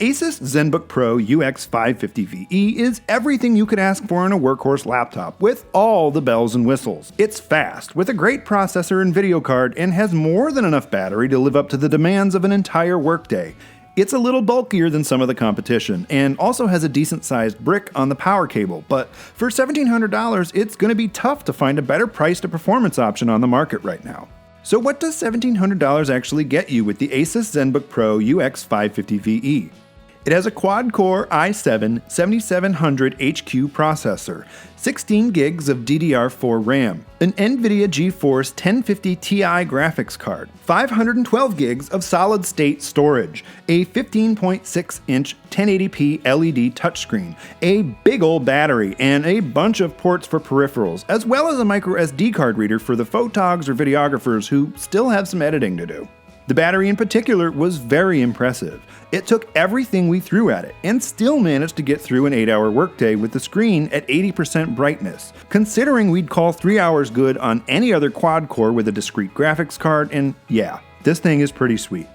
Asus ZenBook Pro UX550VE is everything you could ask for in a workhorse laptop, with all the bells and whistles. It's fast, with a great processor and video card, and has more than enough battery to live up to the demands of an entire workday. It's a little bulkier than some of the competition, and also has a decent-sized brick on the power cable, but for $1,700, it's going to be tough to find a better price to performance option on the market right now. So what does $1,700 actually get you with the Asus ZenBook Pro UX550VE? It has a quad-core i7-7700HQ processor, 16 gigs of DDR4 RAM, an NVIDIA GeForce 1050 Ti graphics card, 512 gigs of solid-state storage, a 15.6-inch 1080p LED touchscreen, a big ol' battery, and a bunch of ports for peripherals, as well as a microSD card reader for the photogs or videographers who still have some editing to do. The battery in particular was very impressive. It took everything we threw at it and still managed to get through an 8-hour workday with the screen at 80% brightness, considering we'd call 3 hours good on any other quad-core with a discrete graphics card, and yeah, this thing is pretty sweet.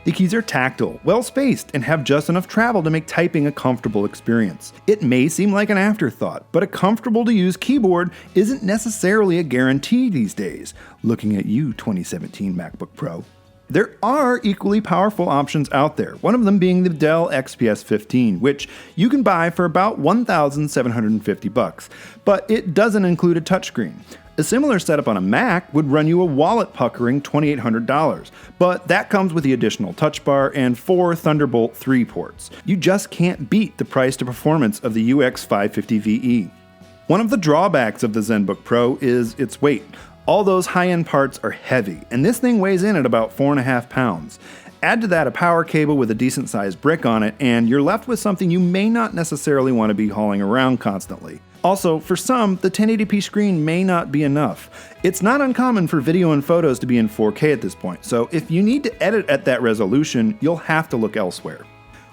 The keys are tactile, well-spaced, and have just enough travel to make typing a comfortable experience. It may seem like an afterthought, but a comfortable-to-use keyboard isn't necessarily a guarantee these days. Looking at you, 2017 MacBook Pro. There are equally powerful options out there, one of them being the Dell XPS 15, which you can buy for about $1,750, but it doesn't include a touchscreen. A similar setup on a Mac would run you a wallet-puckering $2,800, but that comes with the additional touch bar and 4 Thunderbolt 3 ports. You just can't beat the price to performance of the UX550VE. One of the drawbacks of the ZenBook Pro is its weight. All those high-end parts are heavy, and this thing weighs in at about 4.5 pounds. Add to that a power cable with a decent-sized brick on it, and you're left with something you may not necessarily want to be hauling around constantly. Also, for some, the 1080p screen may not be enough. It's not uncommon for video and photos to be in 4K at this point, so if you need to edit at that resolution, you'll have to look elsewhere.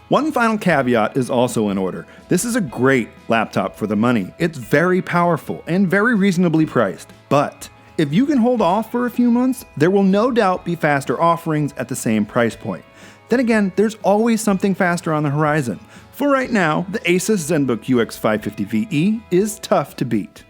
One final caveat is also in order. This is a great laptop for the money. It's very powerful and very reasonably priced, but if you can hold off for a few months, there will no doubt be faster offerings at the same price point. Then again, there's always something faster on the horizon. For right now, the Asus ZenBook UX550VE is tough to beat.